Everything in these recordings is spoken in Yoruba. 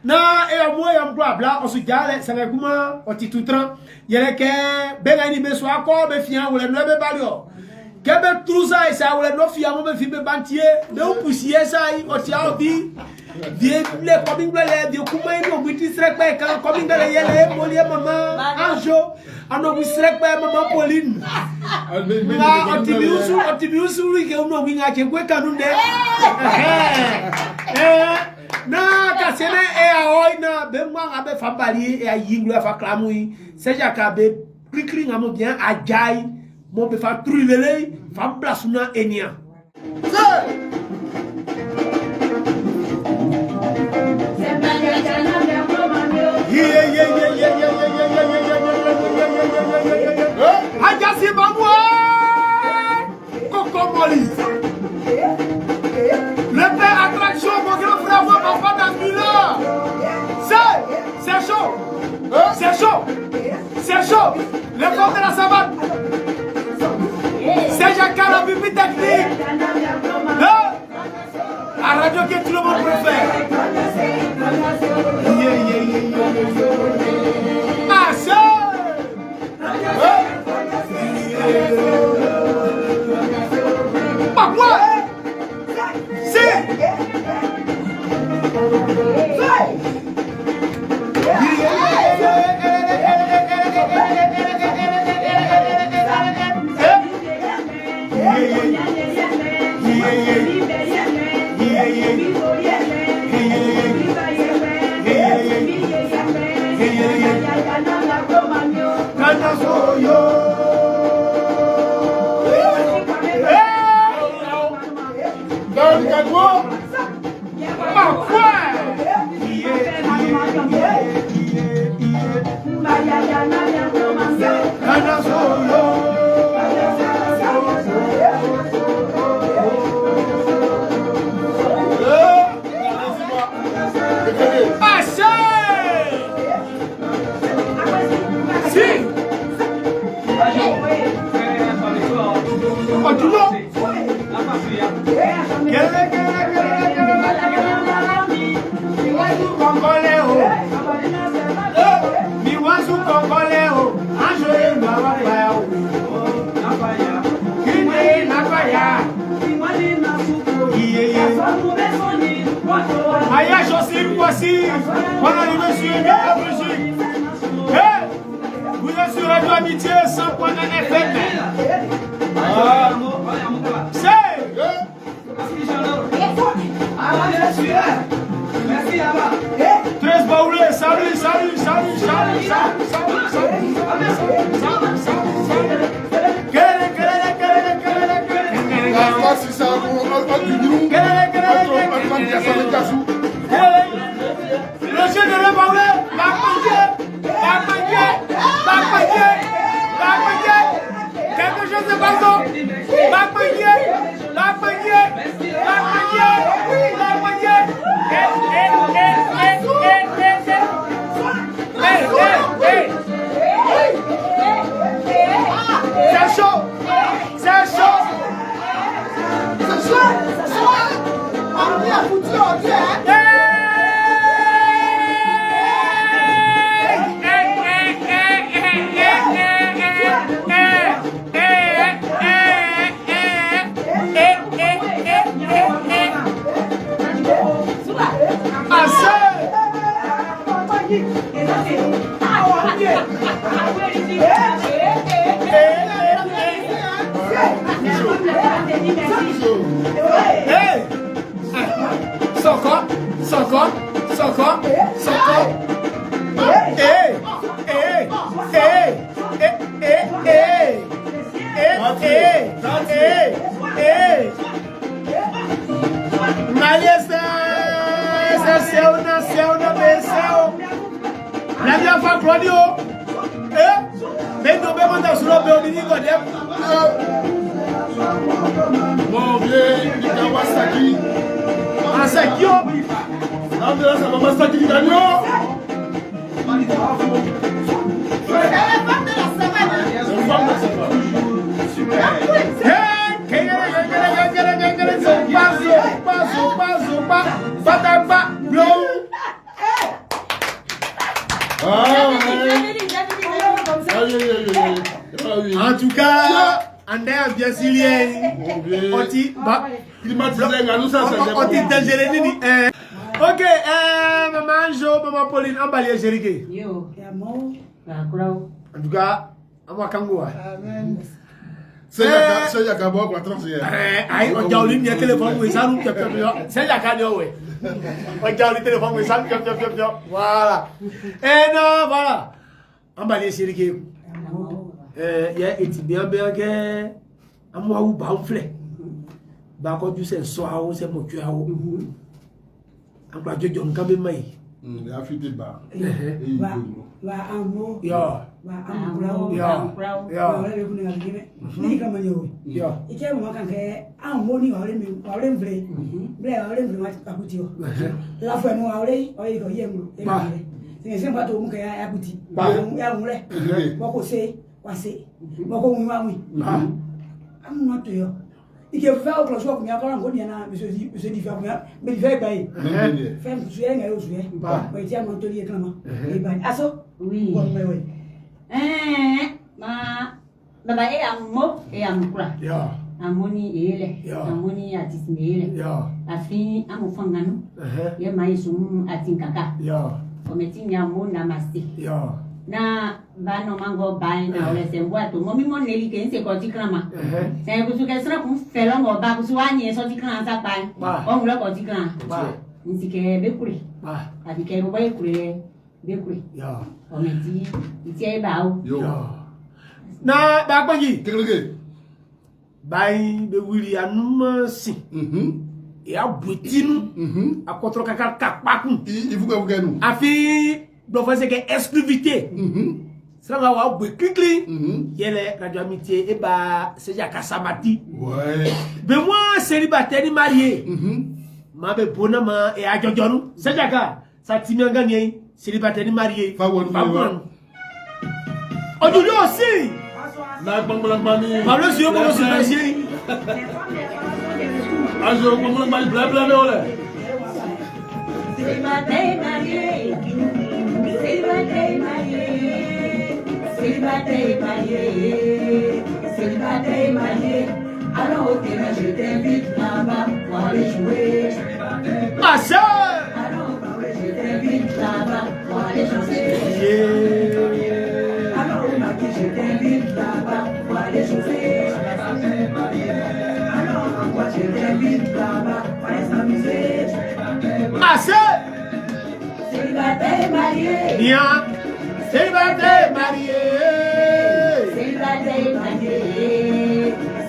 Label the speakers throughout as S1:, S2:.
S1: Na e mo ya mkwa bla o su jale sanga kuma o titutran yele ke be ga ni be so akọ be fian wole no be bali o ke be truza e sa wole no fian mo be fi be bantie be o pusie sai o ti a obi die le coming le die kuma ni o biti srekpe kan coming le yele molie mama anjo ano bi srekpe mama Pauline na o ti bi usu ri ke no wi nga ke kwe kanu de na kasene e a na be mwa abe fabali e a yinglu fa klamui seja ka be klikli ngamo bien ajai mo be fa trulele fa blasuna enia Ajasi bamwe kokomoli le père attraction mon grand frère mon papa d'Angula c'est chaud c'est chaud c'est chaud le fond de la savane c'est Jacques la bibi technique la radio que tout le monde préfère ah c'est pas quoi Vous êtes sur Radio Amitié 100.9 FM. Merci là-bas. 13 Baoulé, salut. Le jeu de Baoulé, quelque chose de pardon. En tout cas, André a bien signé. Oti, ok, maman Jo, maman Pauline, emballé Jériqué.
S2: Yo,
S1: en tout cas, à moi Kangoua.
S3: Amen. C'est Yakabo, quoi, 30 years.
S1: Aïe, on a eu le téléphone, oui, ça nous c'est Yakabo, oui. On a eu le téléphone, oui, ça nous voilà. Et non, voilà. Emballé Jériqué. Il y a été bien que à moi ou pas, on flait. Bah, quand tu sais, soir, c'est mon cœur. En quoi Dieu, on cabe maï.
S3: Il a fait des bas.
S2: va ambo
S1: Ya.
S2: va ambo
S1: Ya. Ya.
S2: va le kuna ngine ni kama nyo
S1: Ya.
S2: ike mo kan ke ambo ni wa le mvle ble wa le mvle ma akutio la fo no wa le o yi ko yemu e ma le se ba to mu ke ya akuti ya mu le boko se wa se boko mu wa mu am no to yo ike fa o kloso ko mi akora ngodi na monsieur di fa me di fa bai fem tu ye ngayo su ye ba ti am to li klama e ba aso
S4: oui ma baba e ammo e amkura
S1: Ya.
S4: amoni ele
S1: Ya.
S4: amoni atismele
S1: Ya.
S4: afi amufangano ye maisum atinkaka
S1: Ya.
S4: ometinya mona masti
S1: Ya.
S4: na bano mango bai na ole semboato momi moneli kense ko tikrama se kusu kesra kun felo ngo ba kusu anye so tikran sa bai o ngula ko tikran nsike bekuri abike bo bekuri bekuri
S1: Ya.
S4: ometi itie bawo
S1: Ya. Na bagbaji
S3: Kékelé.
S1: bai be wiri anuma si. E abutinu akotro kaka kapakun.
S3: Il faut que nous.
S1: Afi do fazer que exclusivité. Sera wa bwe kikli. Yele radio amitié e ba seja kasamati.
S3: Ouais.
S1: Be moi célibataire ni marié. Ma be bonama e ajojonu. Seja ka sa timianga nyei célibataire ni marié.
S3: Fa wonu.
S1: Aujourd'hui aussi.
S3: Na bangbalangmani.
S1: Pablo si yo como se passe.
S3: Ajo bangbalangmani bla bla ole.
S4: Célibataire marié célibataire marié célibataire marié célibataire marié alors ok je t'invite là-bas pour aller jouer
S1: Ma sœur.
S4: alors je t'invite là-bas pour aller chanter alors je t'invite là-bas pour aller chanter alors moi je t'invite là-bas pour aller s'amuser
S1: Ma sœur.
S4: célibataire marié
S1: Bien. Célibataire marié.
S4: célibataire marié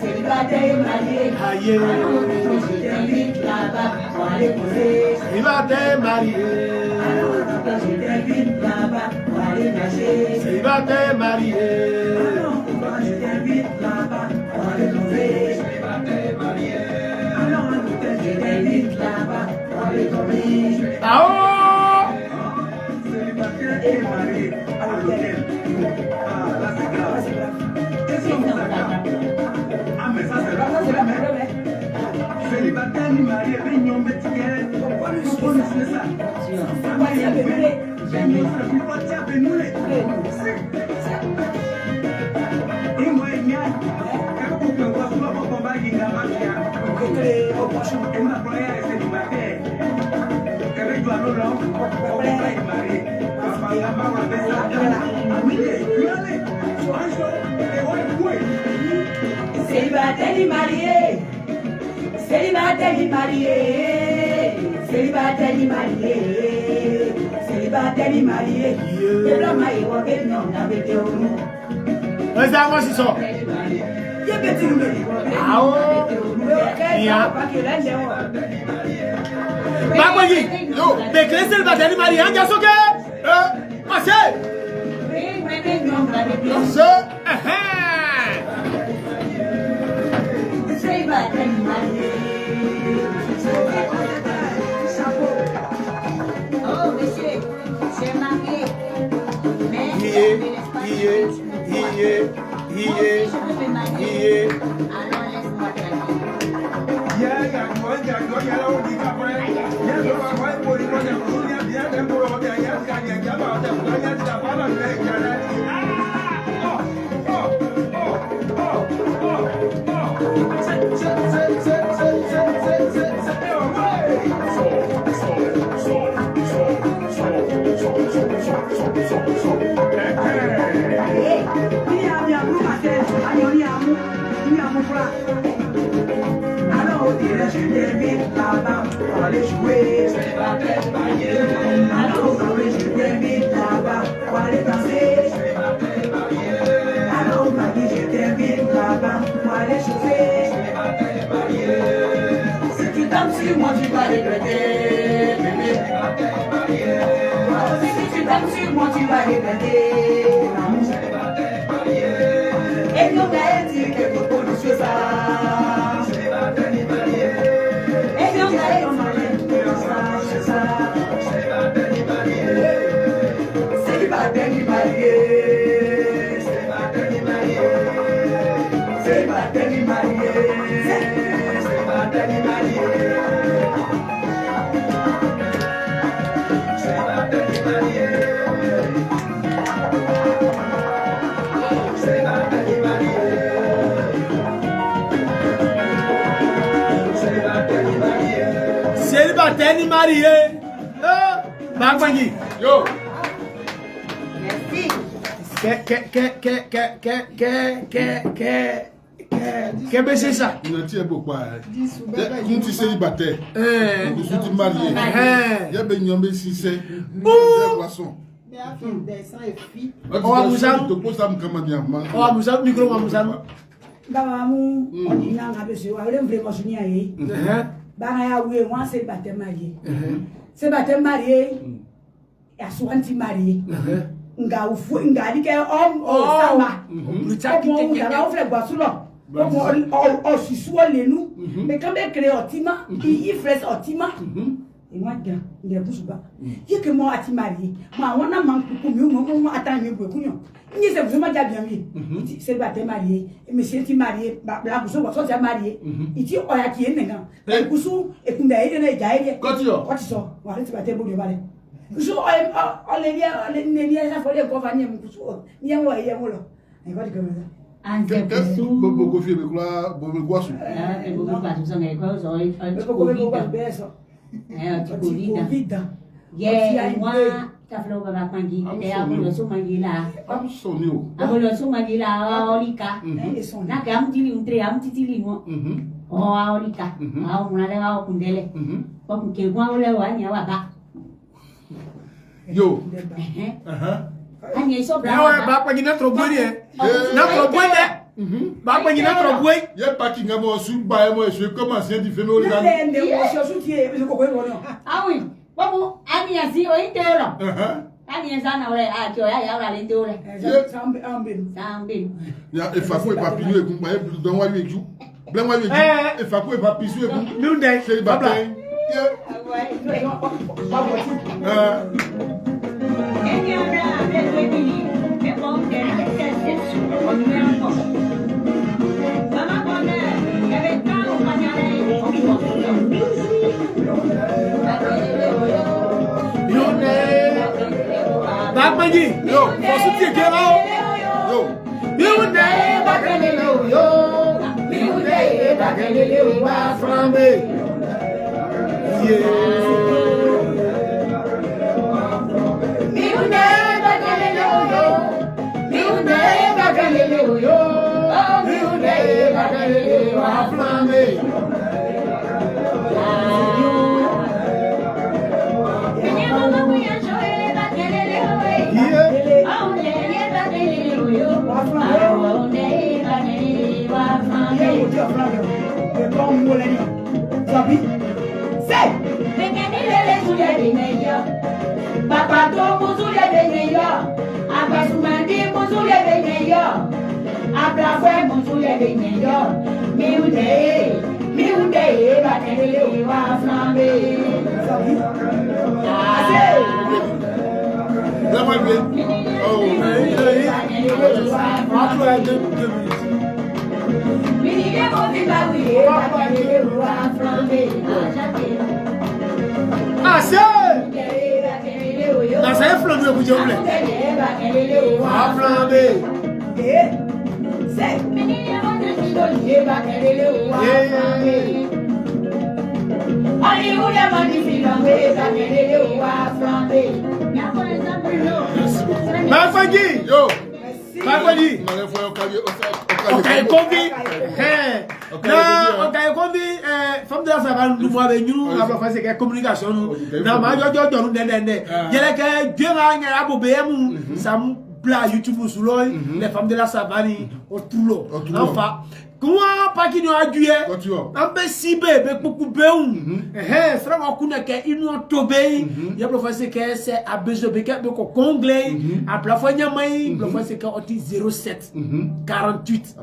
S4: célibataire marié
S1: Aïe.
S4: alors je t'invite là-bas pour aller poser
S1: Célibataire marié.
S4: alors je t'invite là-bas pour aller nager
S1: Célibataire marié.
S4: alors je t'invite là-bas pour aller poser célibataire marié alors je t'invite là-bas pour aller dormir
S1: Ah oh.
S4: célibataire marié
S5: Célibataire ni marié, vignon métier, on fait ça.
S4: Célibataire ni marié, célibataire ni marié, célibataire ni marié, célibataire ni marié. Le blanc m'a évoqué non avec tes roues.
S1: Mas dá uma só.
S4: Y a petit nous.
S1: Ah oh. Bien. Bagbaji. Yo. De que célibataire ni marié, anja soke. Mas
S3: Ça.
S4: Célibataire ni marié. Oh monsieur, j'ai marié. Alors laisse-moi tranquille.
S5: Alors on dirait je t'invite là-bas pour aller jouer. C'est la tête mariée. Alors je t'invite là-bas pour aller danser. C'est la tête mariée. Alors on m'a dit je t'invite là-bas pour aller chauffer. C'est la tête mariée. Si tu tombes sur moi tu vas regretter. Bébé, c'est la tête mariée. Si tu tombes sur moi tu vas regretter. C'est la tête mariée. Et nous allons dire que vous connaissez ça. C'est la tête mariée. Et nous allons dire que c'est ça. C'est la tête mariée. C'est la tête mariée. C'est la tête mariée. C'est la tête mariée. C'est la tête mariée. C'est la tête mariée. C'est la tête mariée. C'est la tête mariée.
S1: Célibataire ni marié. Bagbangi.
S3: Yo.
S4: Merci.
S1: Que baiser ça?
S3: Il ne tient beaucoup. Quand tu es célibataire, quand tu es marié, il y a des gens qui sont des poissons.
S1: Oh, Amouza.
S3: Tu te poses ça comme un diamant.
S1: Oh, Amouza, micro, Amouza.
S2: Gawamu onina ngabeso wa le mvre mosunia yi bana ya we wan se baptême marié se baptême marié ya soanti marié nga ufu nga dike o sama
S1: Brutal
S2: o mo nga o fle gwasulo o sisuo lenu me kan be créer otima i fresh otima e moi ga nde busuba yeke mo ati marié ma wona man ku mi mo atan mi bu kunyo ni se vous ma bien mi c'est baptême marié monsieur ti marié la buso wa so ja marié iti oya ki enenga e kusu e kunda ide na jaide
S3: Quand tu as.
S2: what so wa le baptême bo de bale kusu o le ne lia sa fo le ko fa ni kusu ni mo ye mo lo e ko di ko me
S4: Anze kusu.
S3: Beaucoup de filles, beaucoup de poissons.
S4: E bobo pa tu sanga ko so e
S2: ko ko ko ba beso vida
S4: ye moi ta flo ba pangi e abulo so mangila
S3: Absolument.
S4: abulo so mangila olika
S2: e son
S4: na ka mtili untre amtitili mo o olika a una de ba kundele ko ke kwa ole wa nya wa ba
S3: Yo.
S4: ani so bra
S1: Ouais, Bagbangi na trop boy na trop boy Bagbangi na trop boy.
S3: Il y a pas qui n'a pas su, bah, moi, je commence à dire, fais-moi au gars.
S2: nde wo so su tie e ko ko no
S4: awi bobo ani asi o intero ani sana ole a kyo ya ora le ndole
S2: sambe ambe
S4: sambe
S3: Il y a Efako et Papillou et Kumba, dans moi, il y a Jou. Blanc, moi, il y a Jou. Efako et Papillou et Kumba.
S1: Nous dé.
S3: C'est le bataille.
S4: eni ora le ni e bon que se o numero po mama pone e venta o pañale o mi
S1: Bagbangi. Yo, for su tie ke la o.
S3: Yo.
S1: Nous dé Bagbangi yo. Nous dé Bagbangi wa flambe.
S4: Papa to muzule benyo, abasumandi muzule benyo, abrafwe muzule benyo, miunde bakelele wa flambe.
S3: Blanc, moi, il y a. Oh.
S4: Minide mo fi bawi bakelele wa flambe.
S1: Ah, c'est. Na ça est flambe ku jomle. Wa flambe.
S2: c'est
S4: Minide mo fi bakelele wa flambe. Ali ule mani fi bakelele wa flambe. Ya por exemple no.
S1: Bagbangi.
S3: Yo.
S1: Bagbangi.
S3: On a fait un cahier.
S1: Okay, Kogi. na o kay ko bi femme de la savane nous moi be ñu la fa c'est que communication nous na ma jojo nous ndende yele ke dira nya abo be mu sam bla YouTube sur l'oeil les femmes de la savane au toulo enfin comment pas qui nous a dué un peu si be beaucoup beun frère on connaît que ils nous tobé il y a professeur que c'est a besoin de que ko conglais a plafond nyamai professeur que on dit 07 48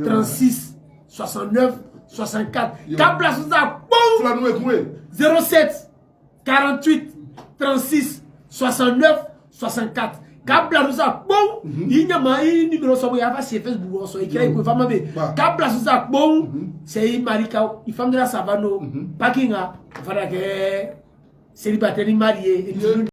S1: 36 69 64 cap place ça bon 07 48 36 69 64 Kabla nous a bon, il n'y a pas de numéro sur Facebook, sur écrit pour femme. Kabla nous a bon, c'est Marika, une femme de la savane, Pakinga, célibataire marié.